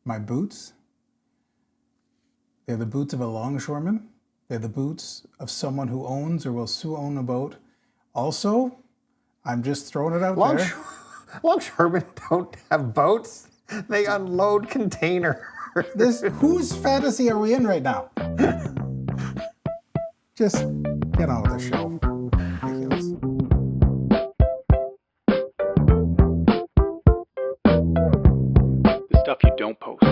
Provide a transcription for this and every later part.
my boots. They're the boots of a longshoreman. They're the boots of someone who owns or will soon own a boat. Also, I'm just throwing it out there. Longshoremen don't have boats. They unload containers. Whose fantasy are we in right now? Just get on with the show. Ridiculous. The stuff you don't post.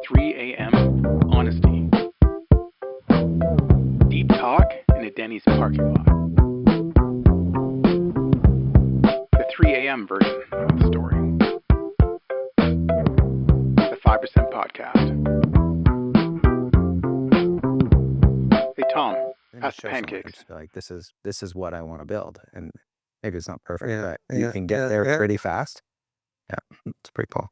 3 a.m. honesty. Deep talk in a Denny's parking lot. The 3 a.m. version of the story. The 5% podcast. Hey Tom, pass the pancakes. Like this is what I want to build, and maybe it's not perfect, but you can get there pretty fast. Yeah, it's pretty cool.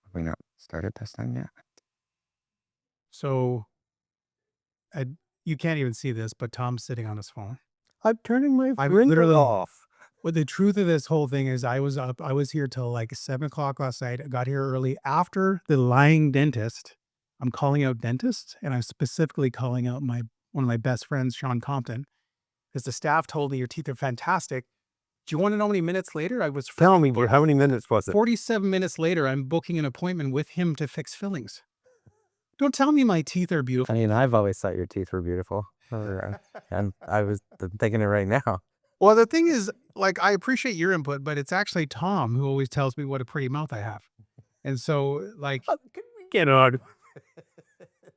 Have we not started this thing yet? So, you can't even see this, but Tom's sitting on his phone. I'm turning my I'm printer literally off. Well, the truth of this whole thing is I was here till like 7 o'clock last night. I got here early after the lying dentist. I'm calling out dentists, and I'm specifically calling out one of my best friends, Sean Compton, because the staff told me your teeth are fantastic. Do you want to know how many minutes later I was? Tell me, how many minutes was it? 47 minutes later, I'm booking an appointment with him to fix fillings. Don't tell me my teeth are beautiful. I mean, I've always thought your teeth were beautiful, and I'm thinking it right now. Well, the thing is, like, I appreciate your input, but it's actually Tom who always tells me what a pretty mouth I have. And so, like, Get on.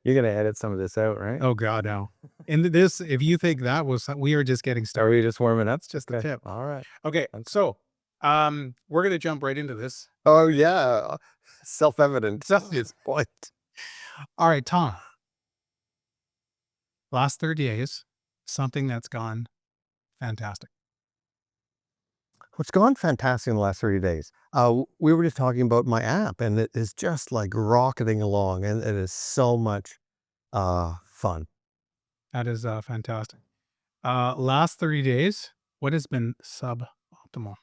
You're going to edit some of this out, right? oh God, no. And this, if you think that was, we are just getting Are started. we just warming up? It's just a tip. All right. Okay. So, we're going to jump right into this. Oh, yeah. Self-evident. Self- It's point. All right, Tom. Last 30 days, something that's gone fantastic. What's gone fantastic in the last 30 days? We were just talking about my app, and it is just like rocketing along, and it is so much fun. That is fantastic. Last 30 days, what has been suboptimal?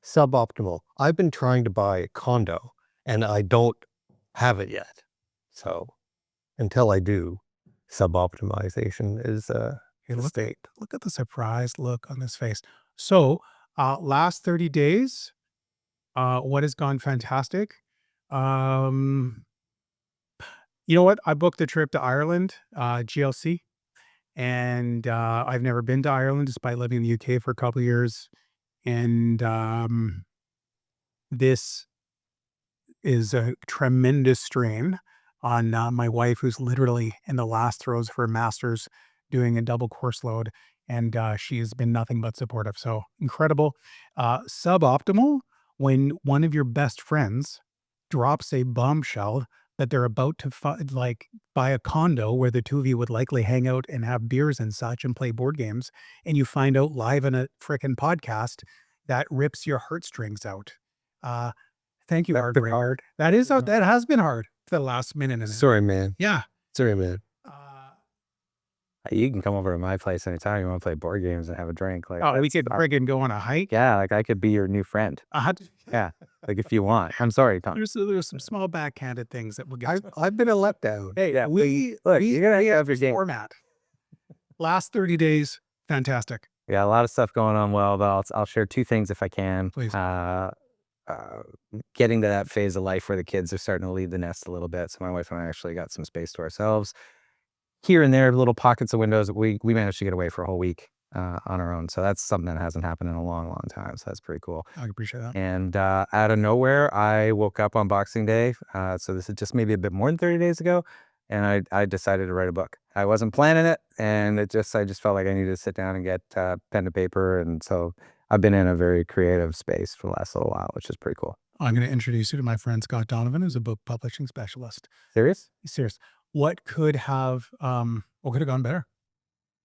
Suboptimal. I've been trying to buy a condo, and I don't have it yet. So until I do, suboptimization is a state. Look at the surprised look on his face. So, last 30 days, what has gone fantastic? You know what? I booked a trip to Ireland, GLC, and I've never been to Ireland despite living in the UK for a couple of years. And this is a tremendous strain on my wife, who's literally in the last throes of her master's doing a double course load. And she has been nothing but supportive. So incredible. Suboptimal when one of your best friends drops a bombshell that they're about to buy a condo where the two of you would likely hang out and have beers and such and play board games. And you find out live in a frickin' podcast that rips your heartstrings out. Thank you, That's been Heartbreak. hard. That has been hard for the last minute. Sorry, man. Yeah. Sorry, man. You can come over to my place anytime you want to play board games and have a drink. Like, we could friggin' go on a hike. yeah, like I could be your new friend. Yeah, like if you want. I'm sorry, Tom. There's some small backhanded things that we'll get to. I've been a letdown. Hey, yeah, we you're gonna have your game. format. Last 30 days, fantastic. Yeah, a lot of stuff going on well, but I'll share two things if I can. Please. Getting to that phase of life where the kids are starting to leave the nest a little bit. So my wife and I actually got some space to ourselves. Here and there, little pockets of windows. We managed to get away for a whole week on our own. So that's something that hasn't happened in a long, long time. So that's pretty cool. I appreciate that. And out of nowhere, I woke up on Boxing Day. So this is just maybe a bit more than 30 days ago. And I decided to write a book. I wasn't planning it. And I just felt like I needed to sit down and get pen to paper. And so I've been in a very creative space for the last little while, which is pretty cool. I'm going to introduce you to my friend Scott Donovan, who's a book publishing specialist. Serious? Serious. What could have gone better?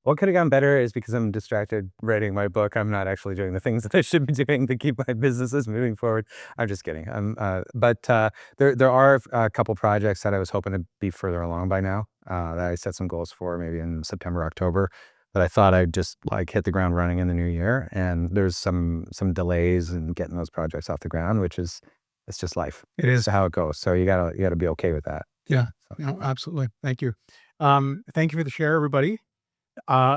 What could have gone better is because I'm distracted writing my book. I'm not actually doing the things that I should be doing to keep my businesses moving forward. I'm just kidding. But there are a couple projects that I was hoping to be further along by now that I set some goals for maybe in September, October. But I thought I'd just like hit the ground running in the new year, and there's some delays in getting those projects off the ground, which is it's just life. It is. It's how it goes. So you gotta be okay with that. Yeah. So, No, absolutely. Thank you. Thank you for the share, everybody.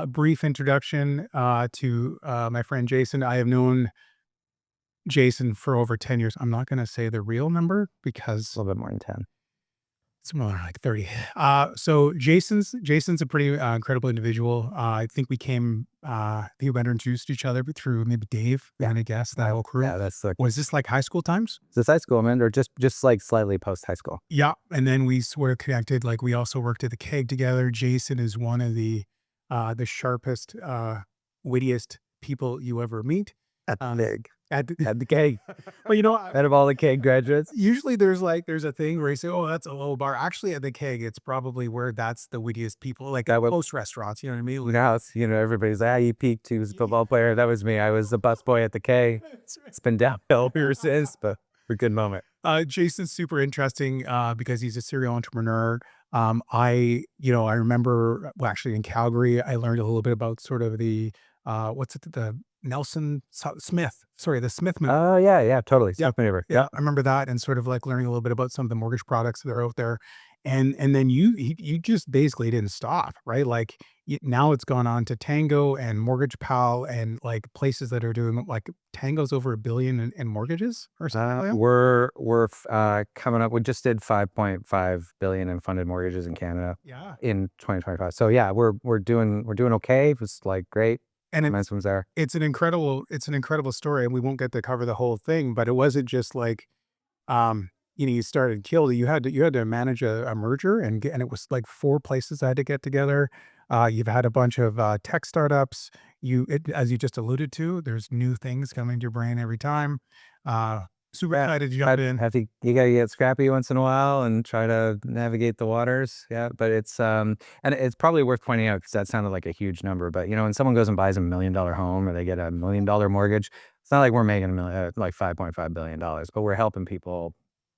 Brief introduction to my friend Jason. I have known Jason for over 10 years. I'm not going to say the real number a because little bit more than 10. it's more like 30. So Jason's a pretty incredible individual. I think we went introduced to each other through maybe Dave, and I guess that whole crew. Yeah, that's like Was this like high school times? this high school, man, or just like slightly post high school. Yeah. And then we sort of connected, like we also worked at the keg together. Jason is one of the sharpest, wittiest people you ever meet. At the keg. At the, At the keg. well, you know, Out of all the keg graduates. usually there's a thing where you say, oh, that's a low bar. Actually, at the keg, it's probably where that's the wittiest people, like That would- most restaurants, you know what I mean? Like, Now it's, everybody's like, you peaked. He was a football player. That was me. I was a busboy at the K. It's been downhill ever since, but a good moment. Jason's super interesting because he's a serial entrepreneur. I remember, well, actually in Calgary, I learned a little bit about sort of the the Smith movement. Oh, yeah, totally. Yeah. Smith maneuver. Yeah, I remember that, and sort of like learning a little bit about some of the mortgage products that are out there. And then you just basically didn't stop, right? Like now it's gone on to Tango and Mortgage Pal and like places that are doing like Tango's over $1 billion in mortgages or something like that. We're coming up. We just did 5.5 billion in funded mortgages in Canada Yeah. in 2025. So yeah, we're doing okay. It was like great. And Momentum's there. it's an incredible story, and we won't get to cover the whole thing, but it wasn't just like you started Kill. You had to manage a merger, and it was like 4 places that had to get together. You've had a bunch of tech startups. As you just alluded to, there's new things coming to your brain every time. Super excited to jump in. You gotta get scrappy once in a while and try to navigate the waters. Yeah, but it's and it's probably worth pointing out because that sounded like a huge number. But when someone goes and buys $1 million home or they get $1 million mortgage, it's not like we're making like $5.5 billion, but we're helping people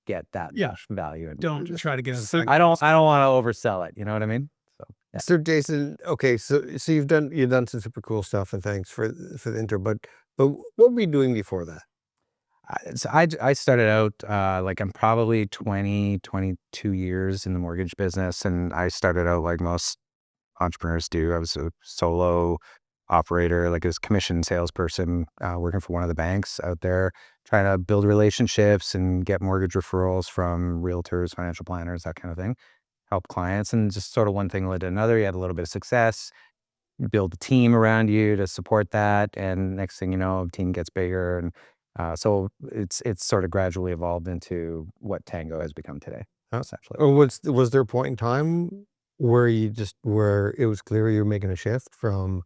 get that value. And Don't try to get us. I don't want to oversell it. You know what I mean? So yeah. So Jason, okay, so you've done some super cool stuff, and thanks for the intro. But what were you doing before that? So I started out like I'm probably 22 years in the mortgage business, and I started out like most entrepreneurs do. I was a solo operator, like a commission salesperson, working for one of the banks out there, trying to build relationships and get mortgage referrals from realtors, financial planners, that kind of thing. Help clients, and just sort of one thing led to another. You had a little bit of success, you build a team around you to support that, and next thing you know, the team gets bigger, and so it's sort of gradually evolved into what Tango has become today, essentially. Or was there a point in time where it was clear you were making a shift from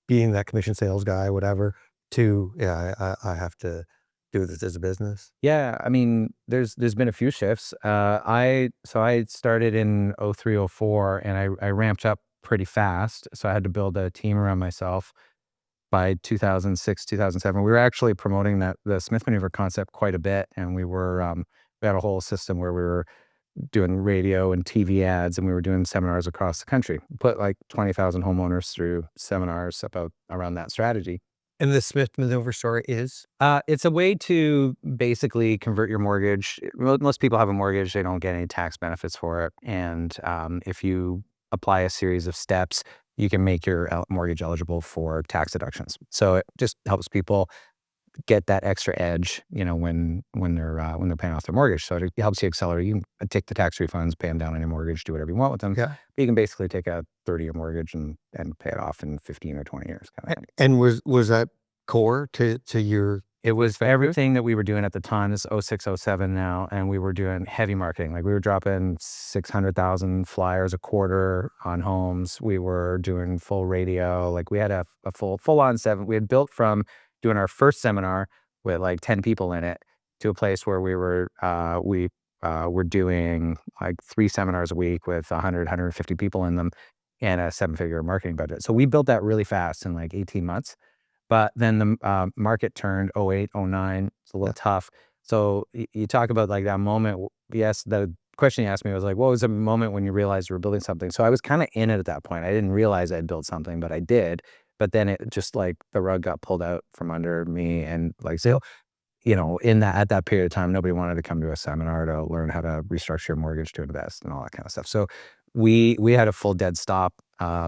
being that commission sales guy, whatever, to I have to do this as a business? Yeah, I mean, there's been a few shifts. I started in 03, 04, and I ramped up pretty fast. So I had to build a team around myself. By 2006, 2007, we were actually promoting the Smith maneuver concept quite a bit, and we had a whole system where we were doing radio and TV ads, and we were doing seminars across the country. Put like 20,000 homeowners through seminars around that strategy. And the Smith maneuver story is? It's a way to basically convert your mortgage. Most people have a mortgage, they don't get any tax benefits for it, and if you apply a series of steps, you can make your mortgage eligible for tax deductions. So it just helps people get that extra edge, when they're paying off their mortgage. So it helps you accelerate. You can take the tax refunds, pay them down on your mortgage, do whatever you want with them. Yeah. But you can basically take a 30-year mortgage and pay it off in 15 or 20 years. Kind of thing. And was that core to your? It was for everything that we were doing at the time. This is 06, 07 now, and we were doing heavy marketing. Like we were dropping 600,000 flyers a quarter on homes. We were doing full radio. Like we had a full-on 7. We had built from doing our first seminar with like 10 people in it to a place where we were doing like 3 seminars a week with 150 people in them and a 7-figure marketing budget. So we built that really fast in like 18 months. But then the market turned 08, 09. It's a little tough. So you talk about like that moment. Yes, the question you asked me was like, what was a moment when you realized you were building something? So I was kind of in it at that point. I didn't realize I'd built something, but I did. But then it just like the rug got pulled out from under me, and like, so, at that period of time, nobody wanted to come to a seminar to learn how to restructure your mortgage to invest and all that kind of stuff. So we had a full dead stop.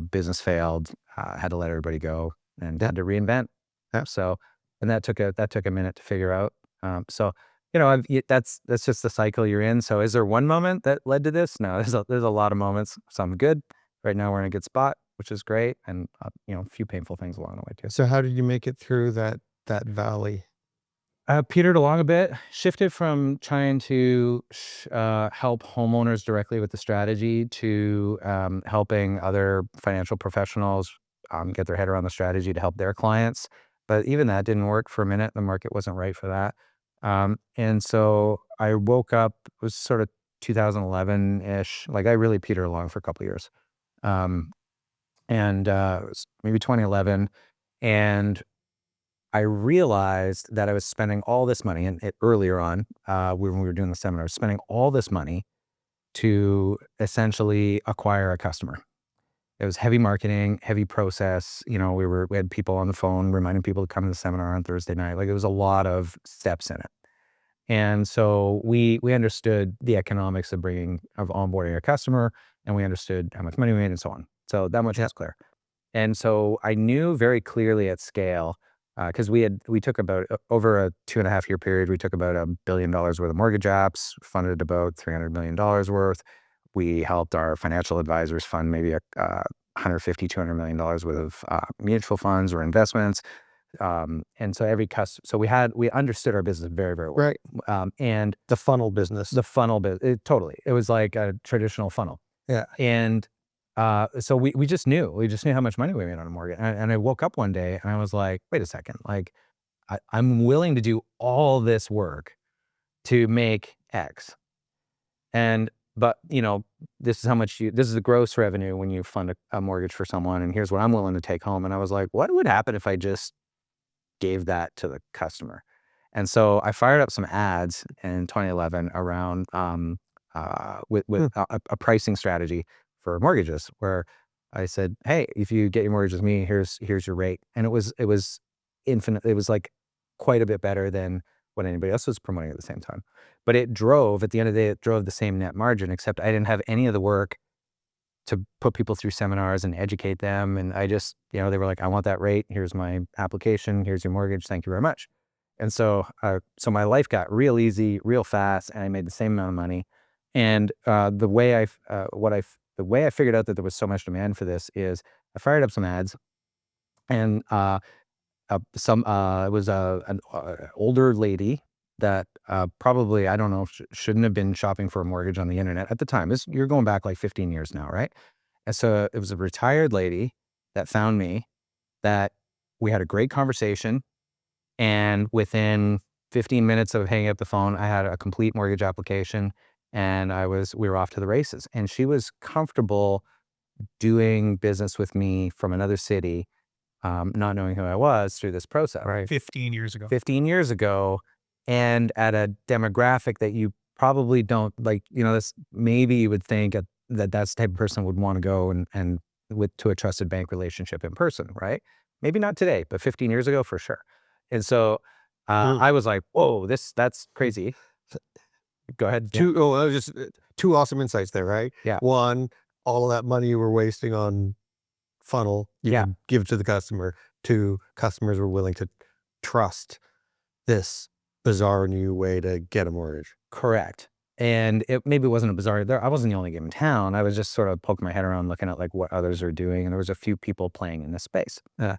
Business failed. Had to let everybody go and had to reinvent. So, and that took a minute to figure out. That's just the cycle you're in. So is there one moment that led to this? No, there's a lot of moments. Some good. Right now we're in a good spot, which is great, and a few painful things along the way too. So how did you make it through that valley? Petered along a bit, shifted from trying to help homeowners directly with the strategy to helping other financial professionals get their head around the strategy to help their clients. But even that didn't work for a minute. The market wasn't right for that. And so I woke up, it was sort of 2011-ish. Like I really petered along for a couple of years. It was maybe 2011. And I realized that I was spending all this money, and earlier on, when we were doing the seminar, spending all this money to essentially acquire a customer. It was heavy marketing, heavy process. We had people on the phone reminding people to come to the seminar on Thursday night. Like it was a lot of steps in it. And so we understood the economics of onboarding a customer, and we understood how much money we made and so on. So that much was clear. And so I knew very clearly at scale, because we took about over a 2.5 year period, we took about $1 billion worth of mortgage apps, funded about $300 million worth. We helped our financial advisors fund maybe $150, $200 million worth of mutual funds or investments. And so we understood our business very, very well. Right. And The funnel business. totally. It was like a traditional funnel. Yeah. And so we just knew how much money we made on a mortgage. And I woke up one day and I was like, wait a second, like I'm willing to do all this work to make X. But this is the gross revenue when you fund a mortgage for someone, and here's what I'm willing to take home. And I was like, what would happen if I just gave that to the customer? And so I fired up some ads in 2011 around with a pricing strategy for mortgages, where I said, hey, if you get your mortgage with me, here's your rate. And it was infinite. It was like quite a bit better than what anybody else was promoting at the same time. But at the end of the day, it drove the same net margin, except I didn't have any of the work to put people through seminars and educate them. And I just, they were like, I want that rate. Here's my application. Here's your mortgage. Thank you very much. And so my life got real easy, real fast, and I made the same amount of money. And the way I figured out that there was so much demand for this is I fired up some ads, and it was an older lady that probably, I don't know, shouldn't have been shopping for a mortgage on the internet at the time. You're going back like 15 years now, right? And so it was a retired lady that found me, that we had a great conversation, and within 15 minutes of hanging up the phone, I had a complete mortgage application, and we were off to the races. And she was comfortable doing business with me from another city, not knowing who I was through this process. Right. 15 years ago. 15 years ago, and at a demographic that you probably don't like, this, maybe you would think that that's the type of person would want to go and to a trusted bank relationship in person, right? Maybe not today, but 15 years ago for sure. And so I was like, whoa, that's crazy. Go ahead. Two awesome insights there, right? Yeah. One, all of that money you were wasting on funnel, you could give to the customer. Two, customers were willing to trust this bizarre new way to get a mortgage. Correct. And it maybe wasn't a bizarre, I wasn't the only game in town. I was just sort of poking my head around, looking at like what others are doing. And there was a few people playing in this space. Yeah.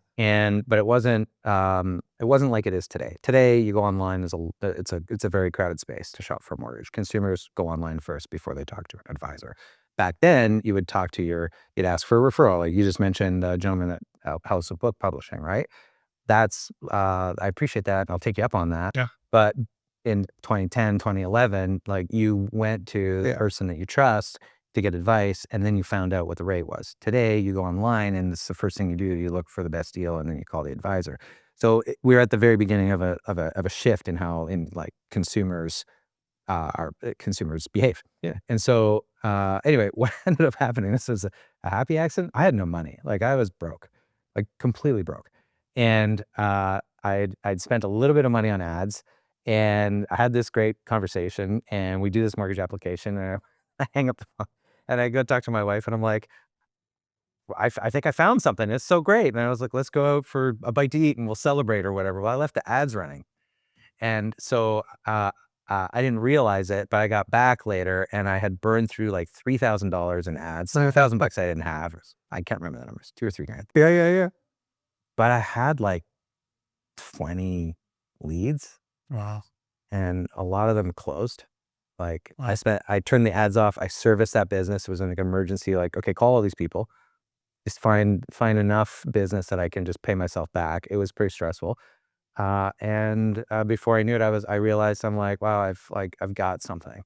But it wasn't like it is today. Today you go online, it's a very crowded space to shop for a mortgage. Consumers go online first before they talk to an advisor. Back then you would you'd ask for a referral. Like you just mentioned a gentleman at House of Book Publishing, right? That's, I appreciate that. I'll take you up on that. Yeah. But in 2010, 2011, like you went to the person that you trust to get advice, and then you found out what the rate was. Today, you go online, and it's the first thing you do. You look for the best deal, and then you call the advisor. So we're at the very beginning of a shift in how consumers our consumers behave. Yeah. And so, anyway, what ended up happening, this was a happy accident. I had no money. Like I was broke, like completely broke. And, I'd spent a little bit of money on ads, and I had this great conversation, and we do this mortgage application, and I hang up the phone and I go talk to my wife, and I'm like, I think I found something. It's so great. And I was like, let's go out for a bite to eat and we'll celebrate or whatever. Well, I left the ads running. And so, I didn't realize it, but I got back later and I had burned through like $3,000 in ads. $1,000 I didn't have. I can't remember the numbers, 2 or 3 grand. Yeah. But I had like 20 leads Wow. and a lot of them closed. Like Wow. I turned the ads off. I serviced that business. It was like an emergency, like, okay, call all these people. Just find enough business that I can just pay myself back. It was pretty stressful. And before I knew it, I realized I'm like, wow, I've got something.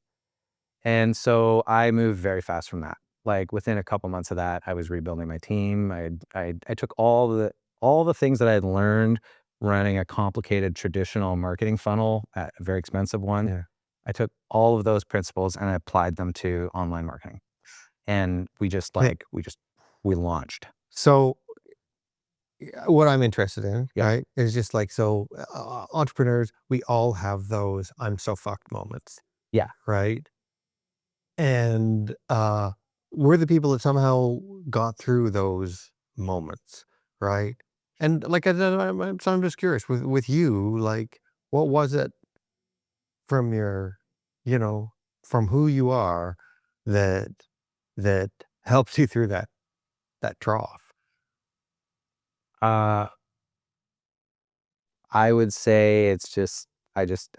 And so I moved very fast from that. Like within a couple months of that, I was rebuilding my team. I took all the things that I had learned running a complicated traditional marketing funnel, a very expensive one. Yeah. I took all of those principles and I applied them to online marketing. And we just we launched. So what I'm interested in, Yeah. right, is just like, so entrepreneurs, we all have those I'm so fucked moments. Yeah. Right. And we're the people that somehow got through those moments. Right. And like, so I'm just curious with you, like, what was it from your, from who you are that helps you through that trough? I would say it's just I just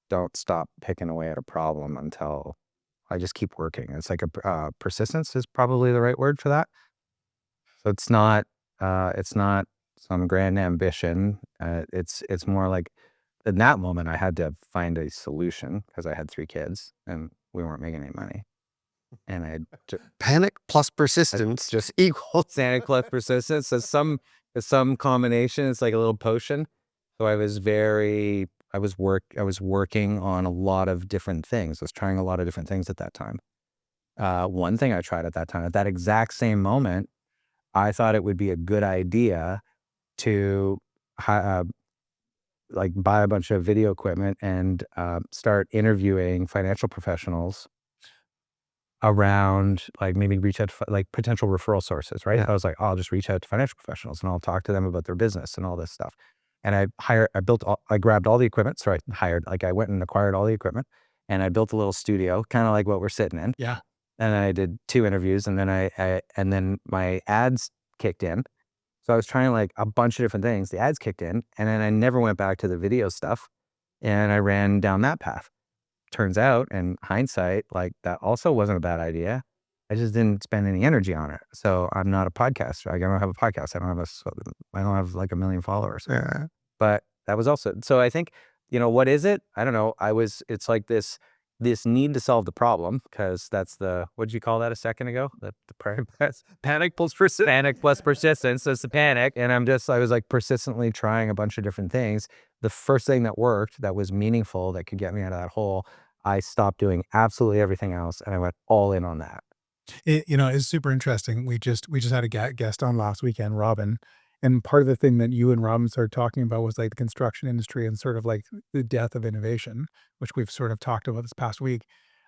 don't stop picking away at a problem until I just keep working. It's like persistence is probably the right word for that. So it's not some grand ambition. It's more like in that moment I had to find a solution because I had 3 kids and we weren't making any money. And I Panic plus persistence just equals Santa Claus persistence. So some combination. It's like a little potion. So I was working on a lot of different things. I was trying a lot of different things at that time. One thing I tried at that time, at that exact same moment, I thought it would be a good idea to like buy a bunch of video equipment and start interviewing financial professionals around, like maybe reach out to like potential referral sources, right? Yeah. I was like, oh, I'll just reach out to financial professionals and I'll talk to them about their business and all this stuff. And I grabbed all the equipment. So I went and acquired all the equipment and I built a little studio, kind of like what we're sitting in. Yeah. And then I did 2 interviews and then and then my ads kicked in. So I was trying like a bunch of different things. The ads kicked in and then I never went back to the video stuff and I ran down that path. Turns out, in hindsight, like that also wasn't a bad idea. I just didn't spend any energy on it. So I'm not a podcaster. I don't have a podcast. I don't have like 1 million followers. Yeah. But that was also, so I think, what is it? I don't know. It's like this need to solve the problem because that's what did you call that a second ago? The panic plus persistence. Panic plus persistence. So it's the panic. And I was like persistently trying a bunch of different things. The first thing that worked, that was meaningful, that could get me out of that hole, I stopped doing absolutely everything else and I went all in on that. It's super interesting. We just had a guest on last weekend, Robin, and part of the thing that you and Robin started talking about was like the construction industry and sort of like the death of innovation, which we've sort of talked about this past week.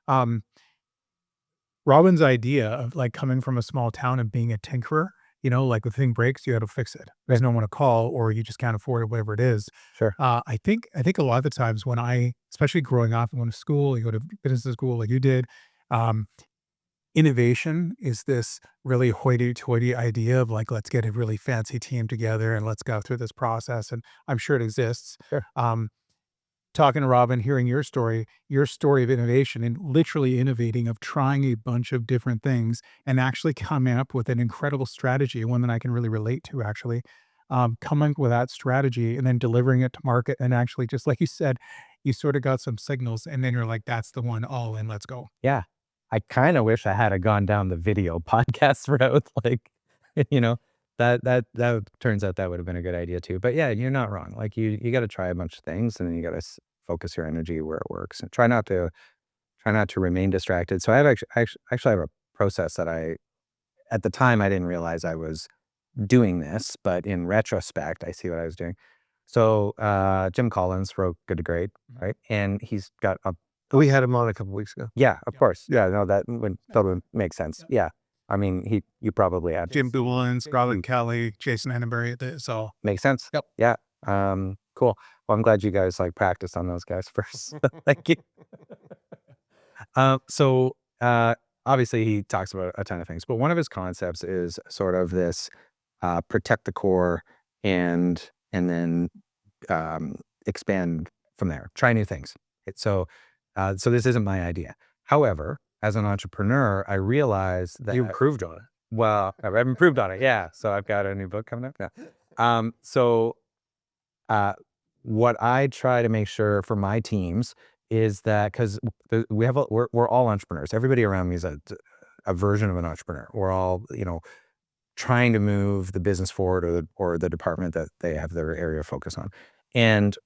Um, Robin's idea of like coming from a small town and being a tinkerer, like the thing breaks, you got to fix it. There's no one to call, or you just can't afford it, whatever it is. Sure. I think a lot of the times when especially growing up, and going to school, you go to business school like you did, innovation is this really hoity-toity idea of like, let's get a really fancy team together and let's go through this process. And I'm sure it exists. Sure. Talking to Robin, hearing your story of innovation and literally innovating, of trying a bunch of different things and actually coming up with an incredible strategy, one that I can really relate to actually, coming up with that strategy and then delivering it to market. And actually, just like you said, you sort of got some signals and then you're like, that's the one, all in, let's go. Yeah. I kind of wish I had gone down the video podcast route. Like, that turns out that would have been a good idea too. But yeah, you're not wrong. Like you got to try a bunch of things and then you got to focus your energy where it works and try not to try not to remain distracted. So I have actually have a process that at the time I didn't realize I was doing this, but in retrospect, I see what I was doing. So Jim Collins wrote Good to Great, right? And he's got a We had him on a couple weeks ago. yeah, of course. Yeah, no, that would totally make sense. Yeah. I mean, you probably had Jim Boulin, Scotland Kelly, Jason Henneberry. So makes sense. Yep. Yeah. Cool. Well, I'm glad you guys like practiced on those guys first. Thank you. So obviously he talks about a ton of things, but one of his concepts is sort of this protect the core and then expand from there. Try new things. So this isn't my idea. However, as an entrepreneur, I realized that You improved on it. well, I've improved on it. Yeah. So I've got a new book coming up. Yeah. What I try to make sure for my teams is that because we're all entrepreneurs. Everybody around me is a version of an entrepreneur. We're all, trying to move the business forward or the department that they have their area of focus on. And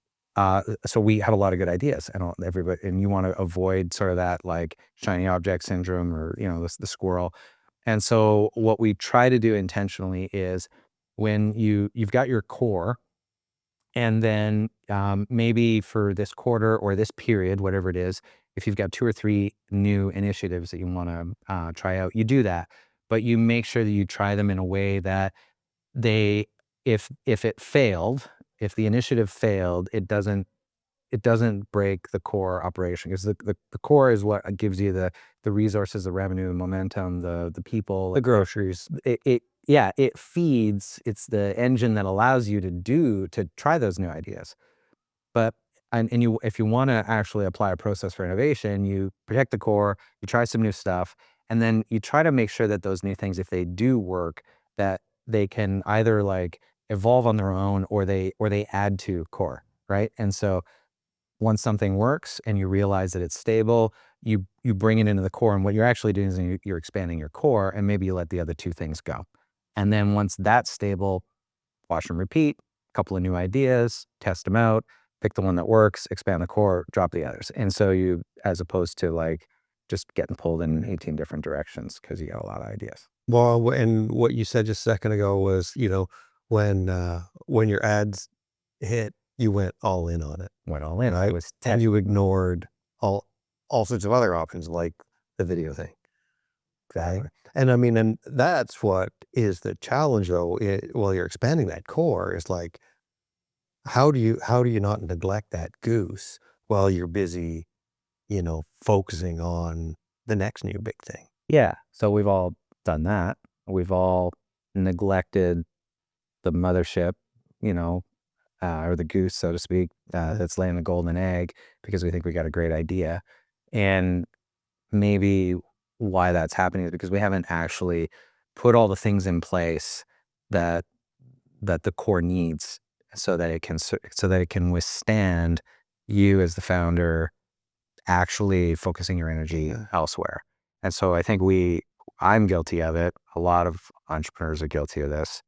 so we have a lot of good ideas and you want to avoid sort of that like shiny object syndrome or, the squirrel. And so what we try to do intentionally is when you've got your core, and then maybe for this quarter or this period, whatever it is, if you've got 2 or 3 new initiatives that you want to try out, you do that. But you make sure that you try them in a way that if it failed, if the initiative failed, it doesn't break the core operation, because the core is what gives you the resources, the revenue, the momentum, the people, The groceries. It feeds, it's the engine that allows you to try those new ideas. But if you want to actually apply a process for innovation, you protect the core, you try some new stuff, and then you try to make sure that those new things, if they do work, that they can either like evolve on their own or they add to core, right? And so once something works and you realize that it's stable, you bring it into the core, and what you're actually doing is you're expanding your core, and maybe you let the other 2 things go. And then once that's stable, wash and repeat, a couple of new ideas, test them out, pick the one that works, expand the core, drop the others. And so as opposed to like just getting pulled in 18 different directions because you got a lot of ideas. Well, and what you said just a second ago was, when your ads hit, you went all in on it. Went all in. Right. It was And you ignored all sorts of other options like the video thing. exactly. And I mean, and that's what is the challenge though, while you're expanding that core is like, how do you not neglect that goose while you're busy, focusing on the next new big thing? Yeah. So we've all done that. We've all neglected the mothership, or the goose, so to speak, that's laying the golden egg because we think we got a great idea. And maybe why that's happening is because we haven't actually put all the things in place that the core needs so that it can withstand you as the founder actually focusing your energy elsewhere. And so I think I'm guilty of it. A lot of entrepreneurs are guilty of this.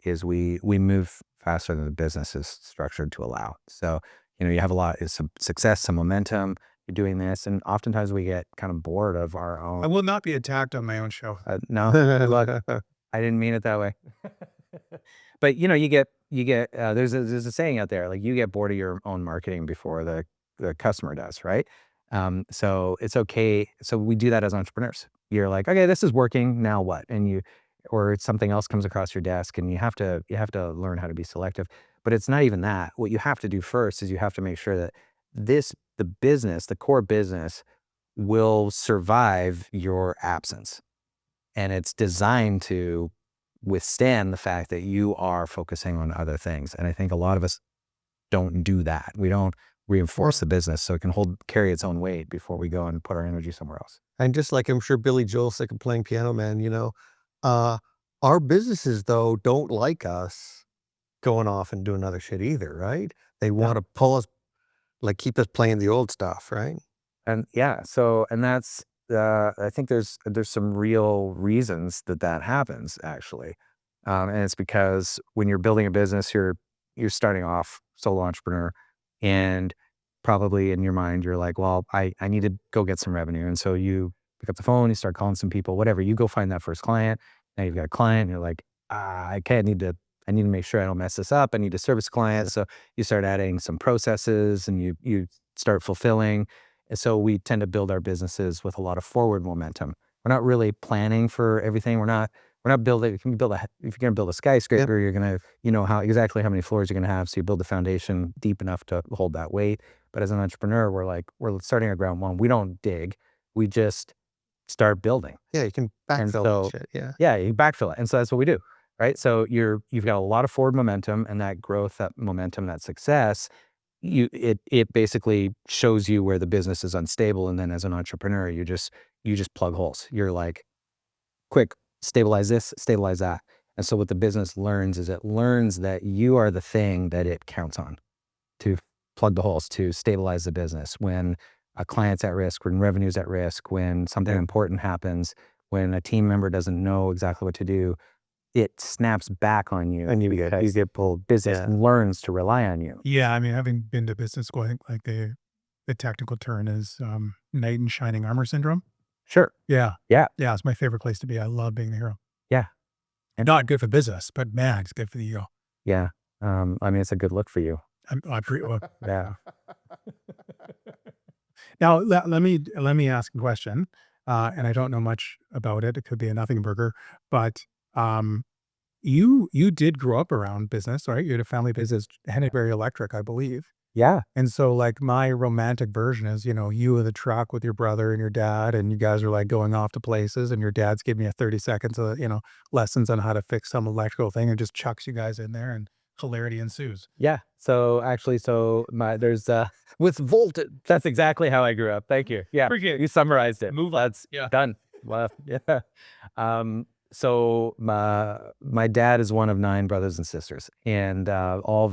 Is we move faster than the business is structured to allow. So, you have a lot of some success, some momentum, you're doing this, and oftentimes we get kind of bored of our I own. will not be attacked on my own show. No, look, I didn't mean it that way. But you get there's a saying out there, like you get bored of your own marketing before the customer does, right? So it's okay. So we do that as entrepreneurs. You're like, okay, this is working. Now what? Or something else comes across your desk, and you have to learn how to be selective. But it's not even that. What you have to do first is you have to make sure that the core business will survive your absence. And it's designed to withstand the fact that you are focusing on other things. And I think a lot of us don't do that. We don't reinforce the business so it can carry its own weight before we go and put our energy somewhere else. And just like I'm sure Billy Joel's sick of playing piano, man, our businesses though don't like us going off and doing other shit either, right? They want to pull us, like keep us playing the old stuff, right? And yeah, and that's I think there's some real reasons that happens actually, and it's because when you're building a business, you're starting off solo entrepreneur, and probably in your mind, you're like, well, I need to go get some revenue. And so you pick up the phone, you start calling some people, whatever, you go find that first client. Now you've got a client, and you're like, okay, I need to make sure I don't mess this up. I need to service clients. So you start adding some processes, and you start fulfilling. And so we tend to build our businesses with a lot of forward momentum. We're not really planning for everything. We're not building. If you're going to build a skyscraper, you're going to, you know, exactly how many floors you're going to have. So you build the foundation deep enough to hold that weight. But as an entrepreneur, we're starting at ground one. We don't dig. We just start building. Yeah, you can And backfill so, that shit. Yeah. yeah, you backfill it. And so that's what we do, right? So you've got a lot of forward momentum, and that growth, that momentum, that success, it basically shows you where the business is unstable. And then as an entrepreneur, you just plug holes. You're like, quick, stabilize this, stabilize that. And so what the business learns is it learns that you are the thing that it counts on to plug the holes, to stabilize the business. When a client's at risk, when revenue's at risk, when something important happens, when a team member doesn't know exactly what to do, it snaps back on you. And you get pulled. Business learns to rely on you. Yeah, I mean, having been to business school, I think like the technical term is knight in shining armor syndrome. Sure. Yeah. Yeah. Yeah, it's my favorite place to be. I love being the hero. Yeah. And not good for business, but man, it's good for the ego. Yeah. I mean, it's a good look for you. Yeah. Now let me ask a question, and I don't know much about it. It could be a nothing burger, but you did grow up around business, right? You had a family business, Henneberry Electric, I believe. Yeah. And so like my romantic version is, you know, you in the truck with your brother and your dad, and you guys are like going off to places, and your dad's giving you 30 seconds of, you know, lessons on how to fix some electrical thing, and just chucks you guys in there, and hilarity ensues. Yeah. So actually, there's with voltage. That's exactly how I grew up. Thank you. Yeah. Appreciate it. You summarized it. Move on. That's Yeah. done. Well, yeah. So my dad is one of 9 brothers and sisters, and they're all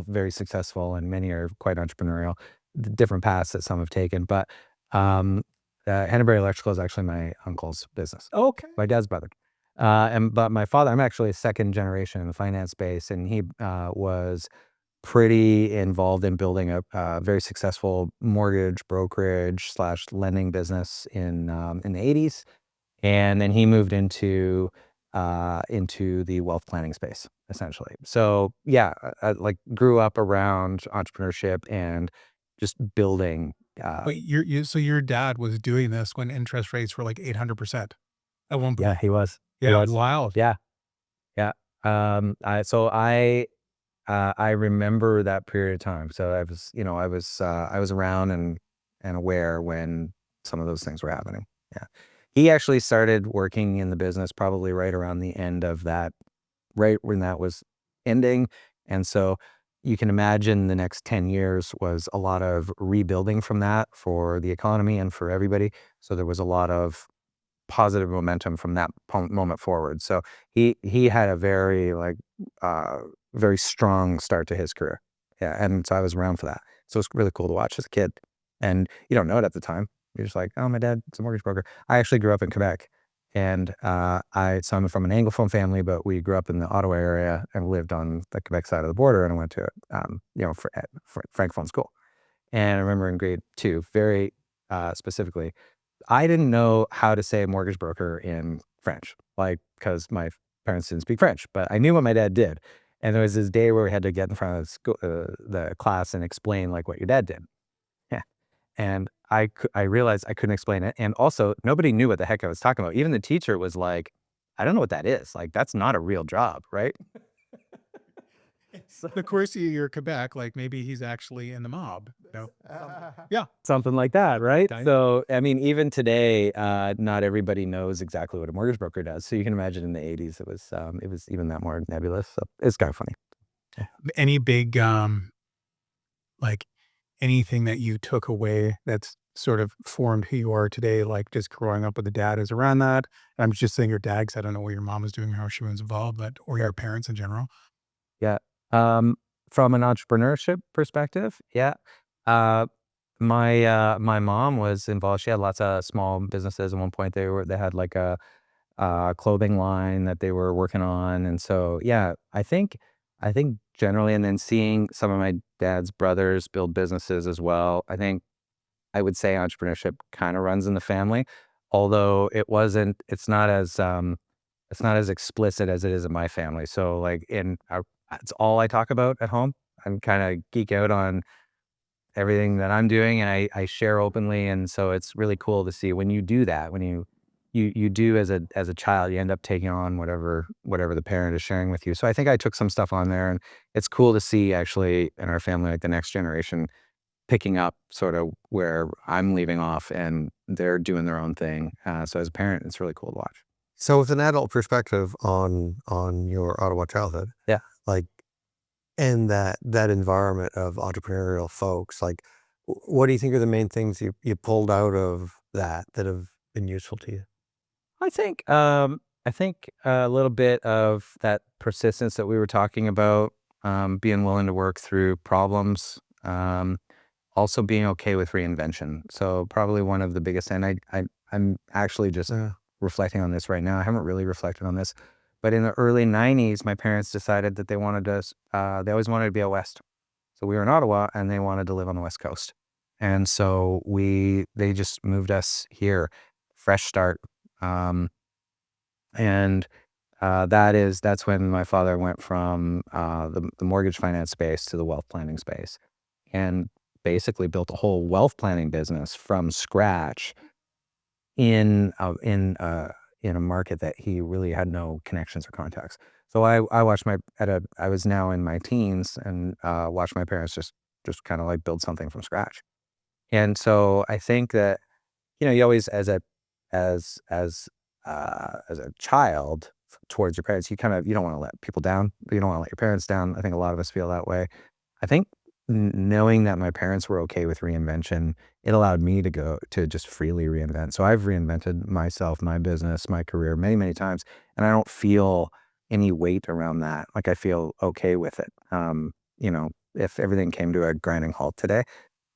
very successful, and many are quite entrepreneurial. Different paths that some have taken, but Henneberry Electrical is actually my uncle's business. Okay. My dad's brother. But my father, I'm actually a second generation in the finance space, and he was pretty involved in building a very successful mortgage brokerage / lending business in the 80s. And then he moved into the wealth planning space, essentially. So yeah, I like grew up around entrepreneurship and just building. Wait, so your dad was doing this when interest rates were like 800% at one point. Yeah, he was. He Yeah, was. wild. Yeah, yeah. I remember that period of time. So I was around and aware when some of those things were happening. Yeah. He actually started working in the business probably right around the end of that, right when that was ending. And so you can imagine the next 10 years was a lot of rebuilding from that for the economy and for everybody. So there was a lot of positive momentum from that moment forward. So he had a very very strong start to his career. Yeah. And so I was around for that. So it's really cool to watch as a kid. And you don't know it at the time. You're just like, oh, my dad's a mortgage broker. I actually grew up in Quebec. And so I'm from an Anglophone family, but we grew up in the Ottawa area and lived on the Quebec side of the border. And I went to for Francophone school. And I remember in grade 2, very specifically, I didn't know how to say mortgage broker in French, like, because my parents didn't speak French, but I knew what my dad did. And there was this day where we had to get in front of the class and explain like what your dad did. Yeah. And I realized I couldn't explain it. And also nobody knew what the heck I was talking about. Even the teacher was like, I don't know what that is. Like, that's not a real job, right? Of course, you're Quebec, like maybe he's actually in the mob. No. Yeah. Something like that, right? Dang. So, I mean, even today, not everybody knows exactly what a mortgage broker does. So you can imagine in the 80s, it was even that more nebulous. So it's kind of funny. Any big, like anything that you took away that's sort of formed who you are today, like just growing up with a dad is around that? I'm just saying your dad, 'cause I don't know what your mom was doing or how she was involved, but, or your parents in general. Yeah. From an entrepreneurship perspective, yeah. My mom was involved. She had lots of small businesses. At one point, they had like a clothing line that they were working on, and so yeah, I think generally, and then seeing some of my dad's brothers build businesses as well. I think I would say entrepreneurship kind of runs in the family, although it's not as explicit as it is in my family. So like it's all I talk about at home. I'm kind of geek out on everything that I'm doing, and I share openly. And so it's really cool to see when you do that, when you do as a child, you end up taking on whatever the parent is sharing with you. So I think I took some stuff on there, and it's cool to see actually in our family, like the next generation picking up sort of where I'm leaving off, and they're doing their own thing. So as a parent, it's really cool to watch. So with an adult perspective on your Ottawa childhood, Yeah. like, and that environment of entrepreneurial folks, like, what do you think are the main things you pulled out of that have been useful to you? I think a little bit of that persistence that we were talking about, being willing to work through problems, also being okay with reinvention. So probably one of the biggest, and I'm actually just reflecting on this right now. I haven't really reflected on this, but in the early 90s, my parents decided that they they always wanted to be out west. So we were in Ottawa and they wanted to live on the West Coast. And so they just moved us here, fresh start. Um, and that's when my father went from the mortgage finance space to the wealth planning space, and basically built a whole wealth planning business from scratch in a market that he really had no connections or contacts. So I watched I was now in my teens, and watched my parents just kind of like build something from scratch. And so I think that, you always as a child towards your parents, you don't want to let people down. You don't want to let your parents down. I think a lot of us feel that way. I think knowing that my parents were okay with reinvention, it allowed me to go to just freely reinvent. So I've reinvented myself, my business, my career many, many times, and I don't feel any weight around that. Like, I feel okay with it. If everything came to a grinding halt today,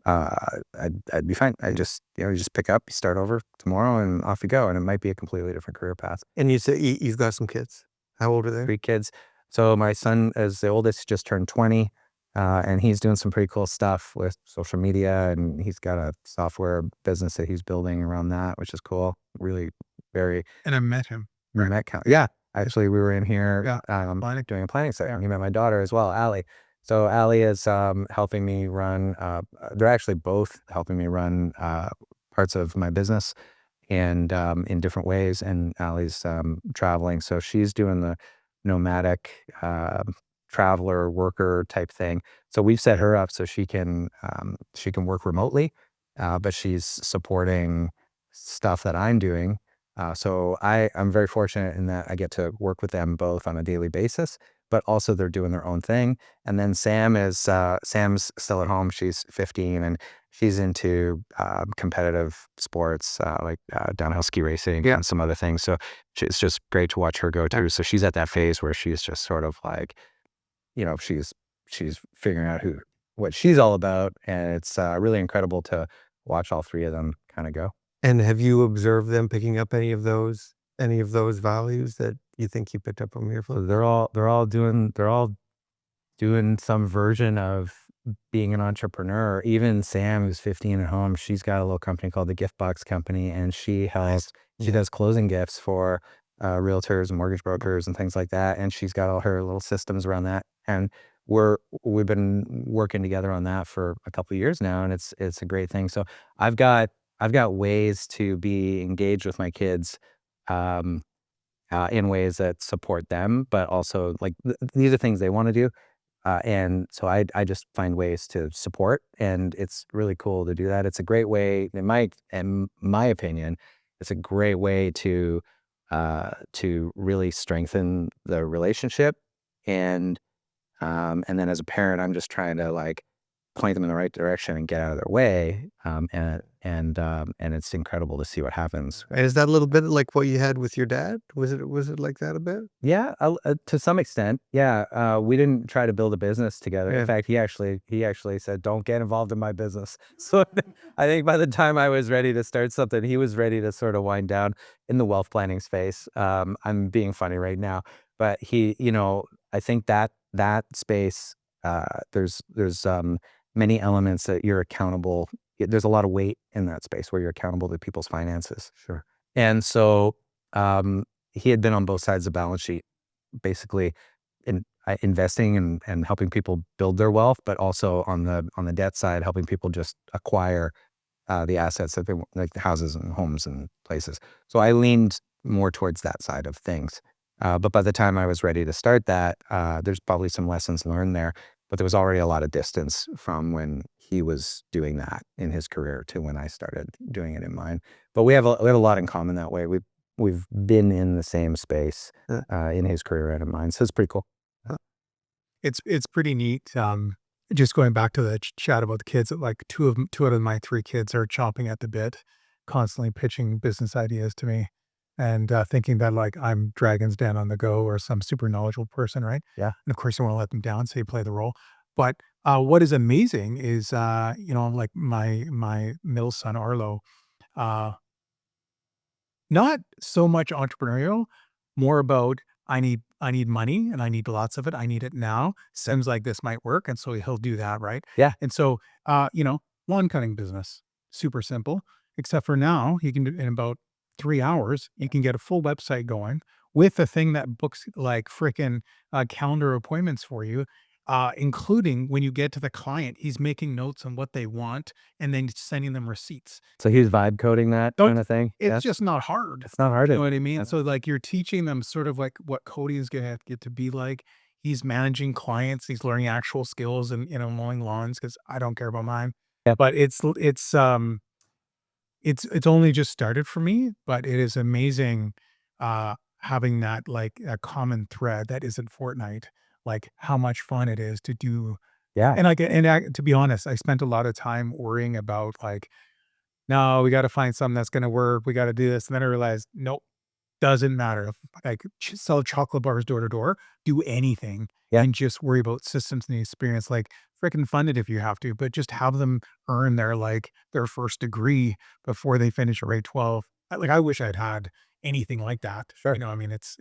I'd be fine. I just, you just pick up, you start over tomorrow, and off you go. And it might be a completely different career path. And you say you've got some kids. How old are they? 3 kids. So my son is the oldest, just turned 20, and he's doing some pretty cool stuff with social media, and he's got a software business that he's building around that, which is cool. Really very. And I met him. Yeah, actually, we were in here Planning. doing a planning session. He met my daughter as well, Allie. So Allie is helping me run. They're actually both helping me run parts of my business, and in different ways. And Allie's traveling, so she's doing the nomadic traveler worker type thing. So we've set her up so she can work remotely, but she's supporting stuff that I'm doing. So I'm very fortunate in that I get to work with them both on a daily basis, but also they're doing their own thing. And then Sam's still at home. She's 15, and she's into competitive sports, like downhill ski racing and some other things. So it's just great to watch her go through. So she's at that phase where she's just sort of like, she's figuring out what she's all about. And it's really incredible to watch all three of them kind of go. And have you observed them picking up any of those values that you think you picked up from your father? They're all doing some version of being an entrepreneur. Even Sam, who's 15 at home, she's got a little company called the Gift Box Company, and she does closing gifts for realtors and mortgage brokers and things like that. And she's got all her little systems around that. And we've been working together on that for a couple of years now, and it's a great thing. So I've got ways to be engaged with my kids, in ways that support them, but also like these are things they want to do. And so I just find ways to support, and it's really cool to do that. It's a great way, in my opinion, it's a great way to really strengthen the relationship. And then as a parent, I'm just trying to like point them in the right direction and get out of their way. And it's incredible to see what happens. And is that a little bit like what you had with your dad? Was it like that a bit? Yeah, to some extent. Yeah, we didn't try to build a business together. Yeah. In fact, he actually said, "Don't get involved in my business." So I think by the time I was ready to start something, he was ready to sort of wind down in the wealth planning space. I'm being funny right now, but I think that space there's many elements that you're accountable. There's a lot of weight in that space where you're accountable to people's finances. Sure. And so he had been on both sides of the balance sheet, basically investing and helping people build their wealth, but also on the debt side, helping people just acquire the assets that they want, like the houses and homes and places. So I leaned more towards that side of things. But by the time I was ready to start that, there's probably some lessons learned there, but there was already a lot of distance from when he was doing that in his career to when I started doing it in mine. But we have a lot in common that way. We've been in the same space in his career and in mine, so it's pretty cool. It's pretty neat. Just going back to the chat about the kids, like two out of my 3 kids are chomping at the bit, constantly pitching business ideas to me, and thinking that like I'm Dragon's Den on the go or some super knowledgeable person, right? Yeah. And of course, you want to let them down, so you play the role. But what is amazing is, like my middle son Arlo, uh, not so much entrepreneurial, more about I need money and I need lots of it. I need it now. Seems like this might work, and so he'll do that, right? Yeah. And so, lawn cutting business, super simple. Except for now, you can do in about 3 hours. You can get a full website going with a thing that books like freaking calendar appointments for you, including when you get to the client, he's making notes on what they want and then sending them receipts. So he was vibe coding that Don't kind of thing. It's Yeah. just not hard. It's not hard. You know what I mean? Yeah. So like you're teaching them sort of like what coding is gonna get to be like. He's managing clients. He's learning actual skills and mowing lawns because I don't care about mine. Yeah. But it's only just started for me. But it is amazing having that like a common thread that isn't Fortnite. Like how much fun it is to do. Yeah. And to be honest, I spent a lot of time worrying about like, no, we got to find something that's going to work. We got to do this. And then I realized, nope, doesn't matter. Like sell chocolate bars door to door, do anything, Yeah. and just worry about systems and the experience. Like freaking fund it if you have to, but just have them earn their first degree before they finish a grade 12. Like I wish I'd had anything like that. Sure. I mean, it's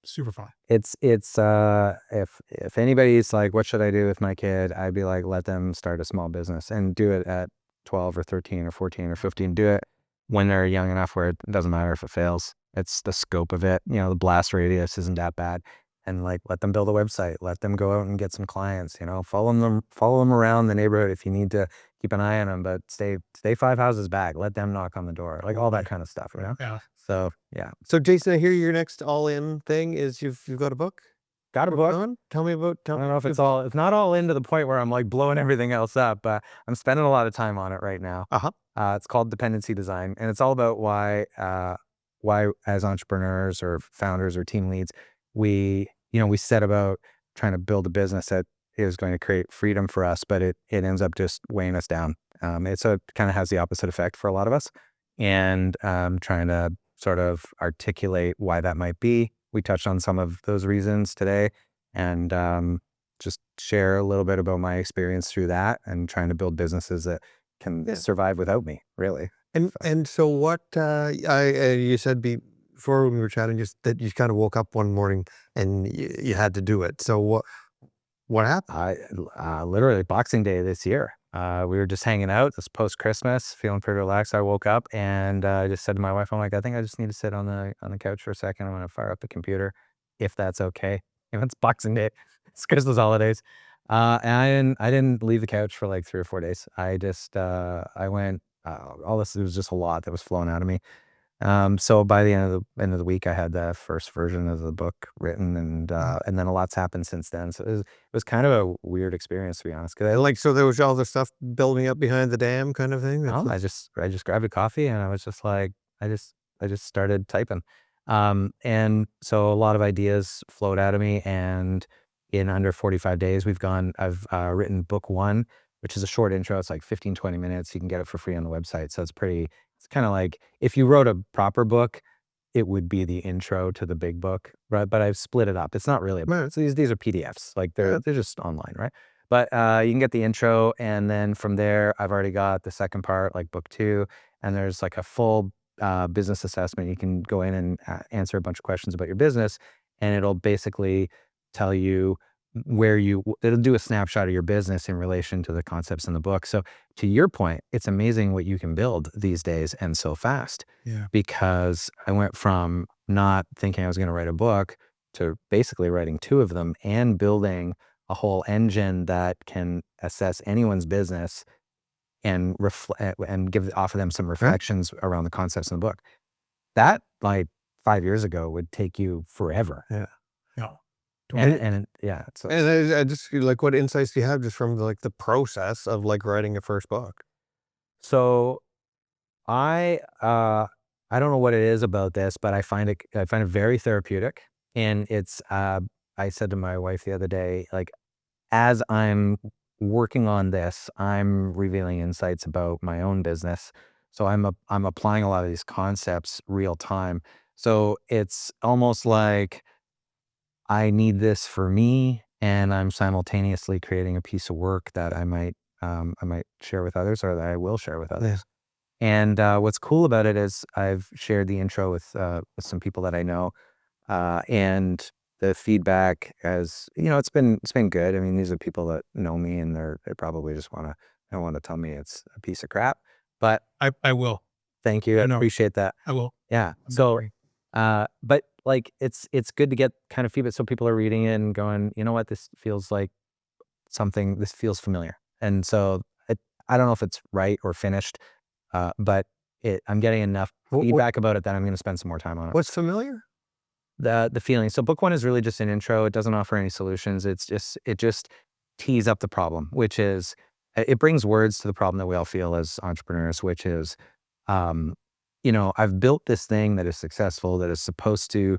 super fun. It's if anybody's like, what should I do with my kid? I'd be like, let them start a small business and do it at 12 or 13 or 14 or 15. Do it when they're young enough where it doesn't matter if it fails. It's the scope of it. The blast radius isn't that bad. And like, let them build a website, let them go out and get some clients, follow them around the neighborhood if you need to keep an eye on them, but stay 5 houses back, let them knock on the door, like all that kind of stuff, Yeah. So, yeah. So Jason, I hear your next all-in thing is you've got a book. Got a book. On? Tell me about. I don't know if it's not all in to the point where I'm like blowing everything else up, but I'm spending a lot of time on it right now. It's called Dependency Design, and it's all about why as entrepreneurs or founders or team leads, we set about trying to build a business that is going to create freedom for us, but it ends up just weighing us down. It kind of has the opposite effect for a lot of us, and trying to sort of articulate why that might be. We touched on some of those reasons today, and just share a little bit about my experience through that and trying to build businesses that can survive without me, really. And so what you said before when we were chatting, just that you kind of woke up one morning and you had to do it. So what happened? Literally Boxing Day this year. We were just hanging out. This post-Christmas, feeling pretty relaxed. I woke up and I just said to my wife, I'm like, I think I just need to sit on the couch for a second. I'm going to fire up the computer, if that's okay. It's Boxing Day. It's Christmas holidays. And I didn't leave the couch for like 3 or 4 days. I just, I went, all this, it was just a lot that was flowing out of me. So by the end of the week, I had the first version of the book written, and then a lot's happened since then. So it was kind of a weird experience, to be honest. So there was all the stuff building up behind the dam kind of thing. I just grabbed a coffee and I was just like, I just started typing. And so a lot of ideas flowed out of me, and in under 45 days, I've written book 1, which is a short intro. It's like 15, 20 minutes. You can get it for free on the website. So it's kind of like if you wrote a proper book, it would be the intro to the big book, right? But I've split it up. It's not really a book. So these are PDFs, like they're just online, right? But you can get the intro, and then from there, I've already got the second part, like book 2, and there's like a full business assessment. You can go in and answer a bunch of questions about your business, and it'll basically tell you it'll do a snapshot of your business in relation to the concepts in the book. So to your point, it's amazing what you can build these days and so fast. Yeah. Because I went from not thinking I was going to write a book to basically writing 2 of them and building a whole engine that can assess anyone's business and offer them some reflections around the concepts in the book. That, like 5 years ago, would take you forever. Yeah. Yeah. And yeah. So And I just like, what insights do you have just from like the process of like writing a first book? So I don't know what it is about this, but I find it very therapeutic. And it's I said to my wife the other day, like, as I'm working on this, I'm revealing insights about my own business. So I'm applying a lot of these concepts real time. So it's almost like I need this for me, and I'm simultaneously creating a piece of work that I might share with others, or that I will share with others. And what's cool about it is I've shared the intro with some people that I know, and the feedback has, it's been good. I mean, these are people that know me, and they probably just want to tell me it's a piece of crap. But I will. thank you, I No. appreciate that. I will. Yeah. I'm So, sorry. but like it's good to get kind of feedback, so people are reading it and going, you know what, this feels like something. This feels familiar, and so I don't know if it's right or finished. But I'm getting enough feedback about it that I'm going to spend some more time on it. What's familiar? The feeling. So book 1 is really just an intro. It doesn't offer any solutions. It just tees up the problem, which is, it brings words to the problem that we all feel as entrepreneurs, which is, I've built this thing that is successful, that is supposed to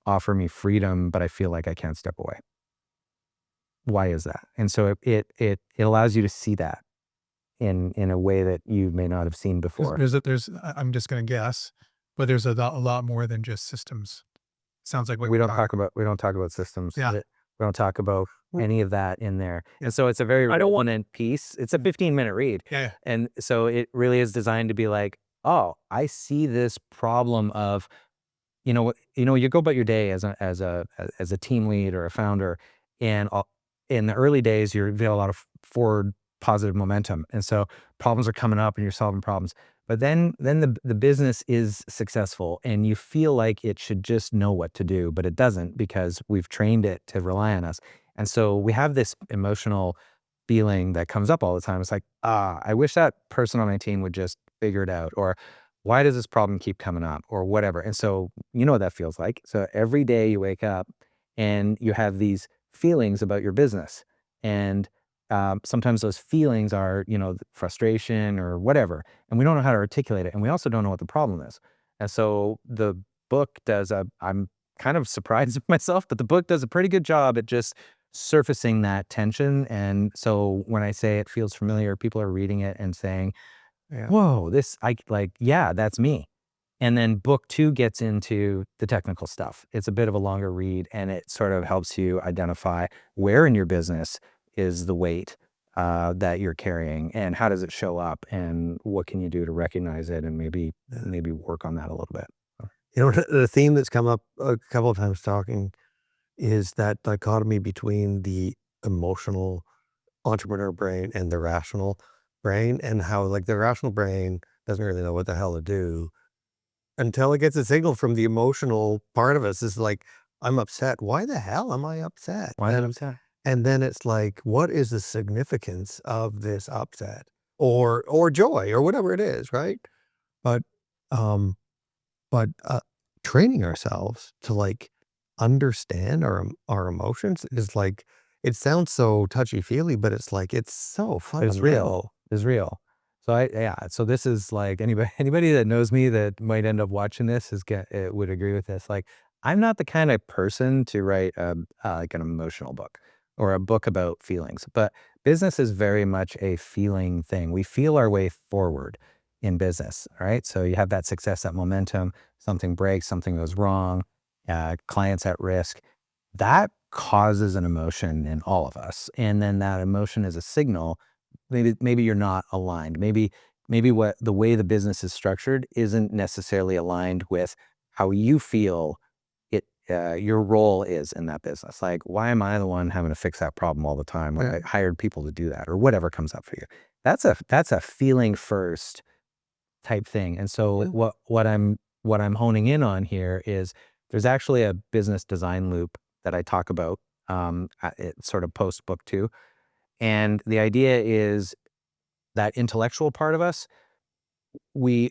offer me freedom, but I feel like I can't step away. Why is that? And so it allows you to see that in a way that you may not have seen before. I'm just going to guess, but there's a lot more than just systems. Sounds like what We you're don't talk about systems. Yeah. We don't talk about any of that in there. Yeah. And so it's a very relevant piece. It's a 15-minute read. Yeah. And so it really is designed to be like, oh, I see this problem of, you go about your day as a team lead or a founder, and in the early days, you feel a lot of forward positive momentum. And so problems are coming up and you're solving problems. But then the business is successful and you feel like it should just know what to do, but it doesn't, because we've trained it to rely on us. And so we have this emotional feeling that comes up all the time. It's like, I wish that person on my team would just figure it out, or why does this problem keep coming up, or whatever. And so you know what that feels like. So every day you wake up and you have these feelings about your business. And sometimes those feelings are, frustration or whatever, and we don't know how to articulate it. And we also don't know what the problem is. And so the book I'm kind of surprised with myself, but the book does a pretty good job at just surfacing that tension. And so when I say it feels familiar, people are reading it and saying, whoa, that's me. And then book 2 gets into the technical stuff. It's a bit of a longer read, and it sort of helps you identify where in your business is the weight that you're carrying, and how does it show up, and what can you do to recognize it, and maybe work on that a little bit. The theme that's come up a couple of times talking is that dichotomy between the emotional entrepreneur brain and the rational brain, and how like the rational brain doesn't really know what the hell to do until it gets a signal from the emotional part of us. Is like, I'm upset. Why the hell am I upset? Why am I upset? And then it's like, what is the significance of this upset or joy or whatever it is, right? But training ourselves to like understand our emotions is like, it sounds so touchy-feely, but it's like, it's so fundamental. It's real. So so this is like, anybody that knows me that might end up watching this would agree with this. Like, I'm not the kind of person to write like an emotional book or a book about feelings, but business is very much a feeling thing. We feel our way forward in business, right? So you have that success, that momentum, something breaks, something goes wrong, clients at risk. That causes an emotion in all of us. And then that emotion is a signal. Maybe you're not aligned. Maybe what the way the business is structured isn't necessarily aligned with how you feel your role is in that business. Like, why am I the one having to fix that problem all the time when I hired people to do that, or whatever comes up for you? That's a feeling first type thing. And so what I'm honing in on here is there's actually a business design loop that I talk about. It's sort of post book 2, and the idea is that intellectual part of us, we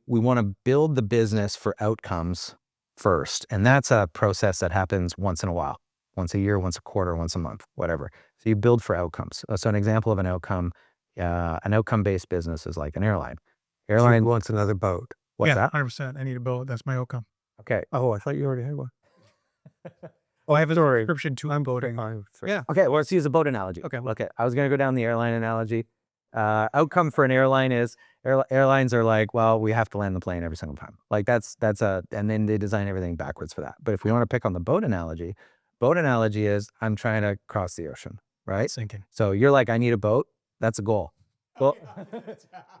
want to build the business for outcomes first, and that's a process that happens once in a while, once a year, once a quarter, once a month, whatever. So you build for outcomes. So an example of an outcome-based business is like an airline. Airline wants another boat. What's that? 100%. I need a boat. That's my outcome. Okay. Oh, I thought you already had one. Oh, I have a subscription to unboating. Yeah. Okay, well, let's use a boat analogy. Okay. I was going to go down the airline analogy. Outcome for an airline is airlines are like, well, we have to land the plane every single time. Like that's and then they design everything backwards for that. But if we want to pick on the boat analogy is I'm trying to cross the ocean, right? Sinking. So you're like, I need a boat. That's a goal. Well,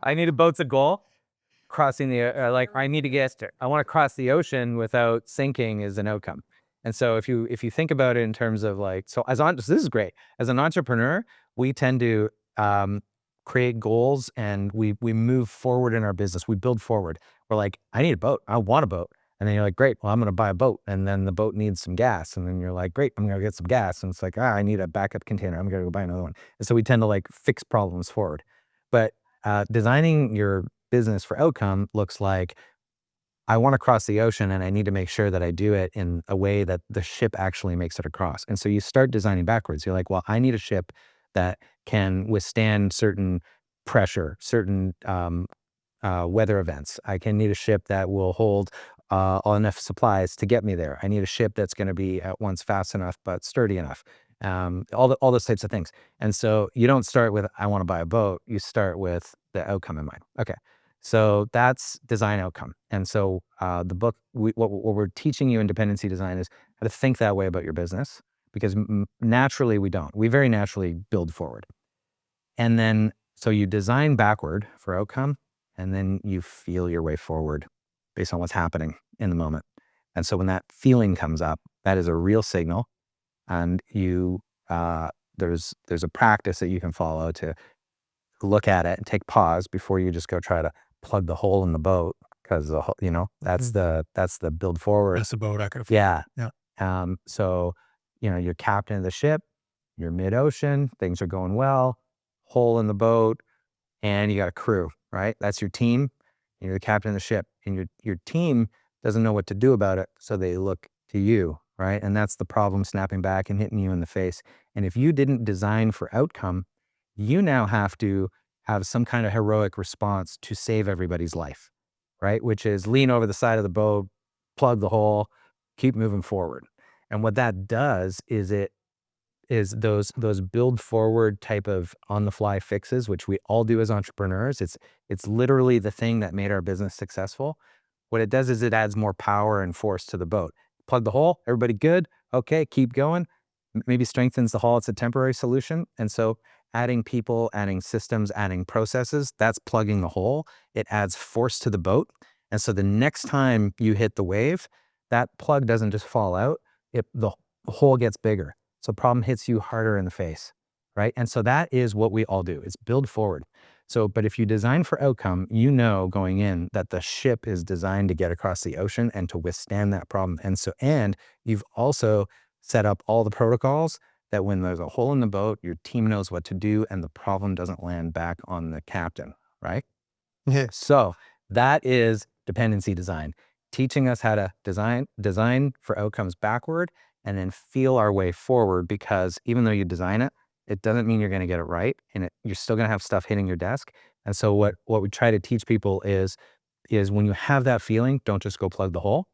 I need a boat's a goal. Crossing the I need to I want to cross the ocean without sinking is an outcome. And so if you think about it in terms of like, so this is great. As an entrepreneur, we tend to create goals, and we move forward in our business. We build forward. We're like, I need a boat. I want a boat. And then you're like, great, well, I'm going to buy a boat. And then the boat needs some gas. And then you're like, great, I'm going to get some gas. And it's like, I need a backup container. I'm going to go buy another one. And so we tend to like fix problems forward. But designing your business for outcome looks like, I want to cross the ocean, and I need to make sure that I do it in a way that the ship actually makes it across. And so you start designing backwards. You're like, well, I need a ship that can withstand certain pressure, certain weather events. I can need a ship that will hold enough supplies to get me there. I need a ship that's going to be at once fast enough but sturdy enough. All those types of things. And so you don't start with, I want to buy a boat. You start with the outcome in mind. Okay. So that's design outcome. And so the book, what we're teaching you in dependency design is how to think that way about your business, because naturally we don't. We very naturally build forward. And then, so you design backward for outcome, and then you feel your way forward based on what's happening in the moment. And so when that feeling comes up, that is a real signal. And you, there's a practice that you can follow to look at it and take pause before you just go try to plug the hole in the boat, because that's the build forward. That's the boat I could have. Yeah. Yeah. So, you're captain of the ship, you're mid-ocean, things are going well, hole in the boat, and you got a crew, right? That's your team. You're the captain of the ship, and your team doesn't know what to do about it, so they look to you, right? And that's the problem snapping back and hitting you in the face. And if you didn't design for outcome, you now have to have some kind of heroic response to save everybody's life, right? Which is lean over the side of the boat, plug the hole, keep moving forward. And what that does is those build forward type of on the fly fixes, which we all do as entrepreneurs. It's literally the thing that made our business successful. What it does is it adds more power and force to the boat. Plug the hole, everybody good? Okay, keep going. Maybe strengthens the hull. It's a temporary solution. And so adding people, adding systems, adding processes, that's plugging the hole. It adds force to the boat. And so the next time you hit the wave, that plug doesn't just fall out, the hole gets bigger. So problem hits you harder in the face, right? And so that is what we all do. It's build forward. So, but if you design for outcome, going in that the ship is designed to get across the ocean and to withstand that problem. And you've also set up all the protocols that when there's a hole in the boat, your team knows what to do and the problem doesn't land back on the captain, right? Yeah. So that is dependency design, teaching us how to design for outcomes backward and then feel our way forward, because even though you design it, it doesn't mean you're going to get it right. And you're still going to have stuff hitting your desk. And so what we try to teach people is when you have that feeling, don't just go plug the hole.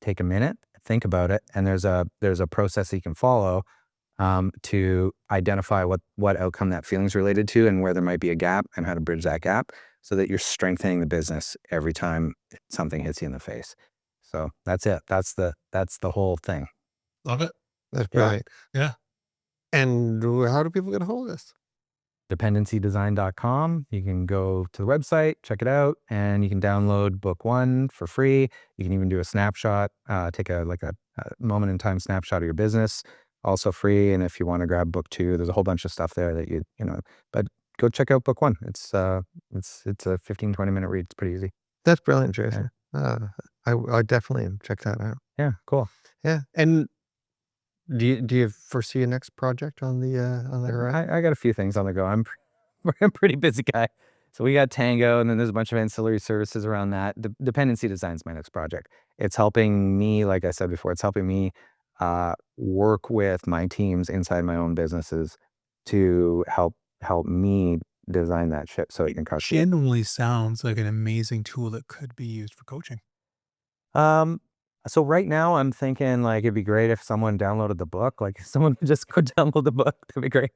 Take a minute, think about it. And there's a process that you can follow to identify what outcome that feeling's related to and where there might be a gap and how to bridge that gap so that you're strengthening the business every time something hits you in the face. So that's it. That's the whole thing. Love it. That's brilliant. Yeah. And how do people get a hold of this? dependencydesign.com. You can go to the website, check it out, and you can download book 1 for free. You can even do a snapshot, take a moment in time snapshot of your business, also free. And if you want to grab book 2, there's a whole bunch of stuff there that but go check out book 1. It's a 15-20 minute read. It's pretty easy. That's brilliant, Jason. I definitely check that out. Yeah, cool. Yeah. And do you foresee a next project on the horizon? I got a few things on the go. I'm a pretty busy guy. So we got Tango, and then there's a bunch of ancillary services around that. Dependency design is my next project. It's helping me, like I said before, it's helping me work with my teams inside my own businesses to help me design that ship so it can crush it. Genuinely sounds like an amazing tool that could be used for coaching. So right now I'm thinking like it'd be great if someone downloaded the book. Like if someone just could download the book, that'd be great.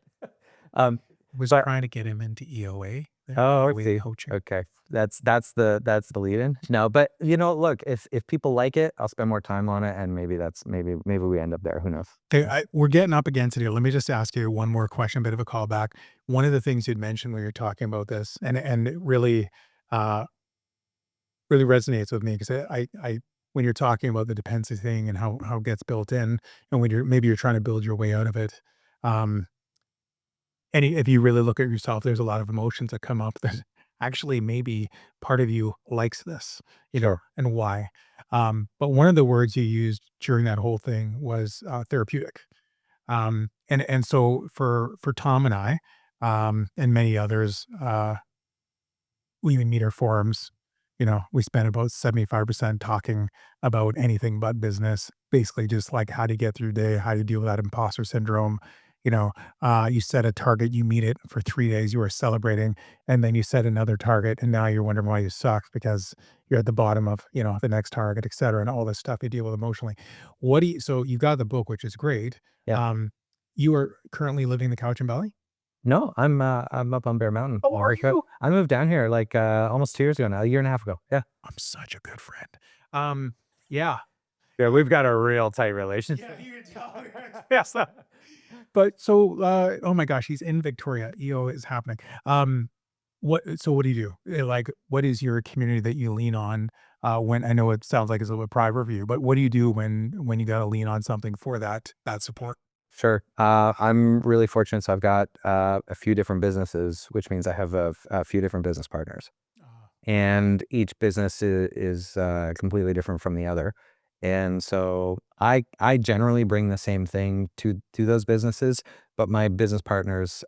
Was But- trying to get him into EOA. there, Oh, I EOA see. coaching. Okay. That's the lead in. No, but look, if people like it, I'll spend more time on it, and maybe we end up there. Who knows? Okay, we're getting up against it here. Let me just ask you one more question, bit of a callback. One of the things you'd mentioned when you're talking about this, and it really resonates with me, because I when you're talking about the dependency thing and how it gets built in, and when you're trying to build your way out of it, and if you really look at yourself, there's a lot of emotions that come up that actually maybe part of you likes this, and why. But one of the words you used during that whole thing was therapeutic. And so for Tom and I, and many others, we meet our forums. We spend about 75% talking about anything but business, basically just like how to get through the day, how to deal with that imposter syndrome. You set a target, you meet it for 3 days, you are celebrating, and then you set another target, and now you're wondering why you suck because you're at the bottom of, the next target, et cetera, and all this stuff you deal with emotionally. So you got the book, which is great. Yeah. You are currently living the couch in Bali? No, I'm up on Bear Mountain. Oh, are you? I moved down here like almost 2 years ago now, a year and a half ago. Yeah. I'm such a good friend. Yeah. Yeah, we've got a real tight relationship. you can tell. Yes. But so, oh my gosh, he's in Victoria. EO is happening. What do you do? Like, what is your community that you lean on? When I know it sounds like it's a little bit private for you, but what do you do when you got to lean on something for that support? Sure. I'm really fortunate. So I've got a few different businesses, which means I have a few different business partners, and each business is completely different from the other. And so I generally bring the same thing to those businesses, but my business partners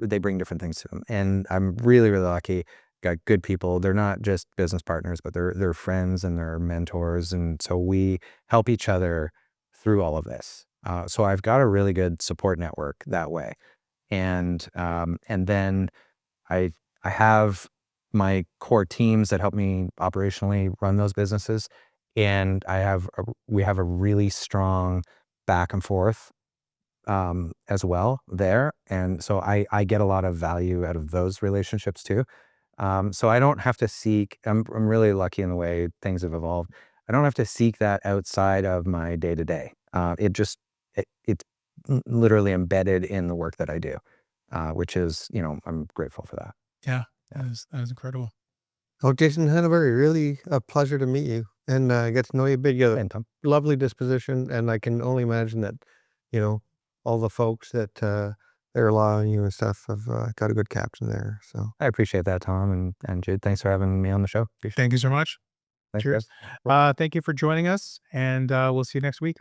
they bring different things to them. And I'm really, really lucky. Got good people. They're not just business partners, but they're friends and they're mentors. And so we help each other through all of this. So I've got a really good support network that way. And then I have my core teams that help me operationally run those businesses. And we have a really strong back and forth as well there. And so I get a lot of value out of those relationships too. So I don't have to seek, I'm really lucky in the way things have evolved. I don't have to seek that outside of my day to day. It's literally embedded in the work that I do, which is, I'm grateful for that. Yeah, that is incredible. Oh, Jason Henneberry, really a pleasure to meet you and get to know you a bit. You have And Tom, a lovely disposition, and I can only imagine that, all the folks that they're allowing you and stuff have got a good captain there. So I appreciate that, Tom and Jude. Thanks for having me on the show. Appreciate it. Thank you so much. Thanks, Cheers. guys. Thank you for joining us, and we'll see you next week.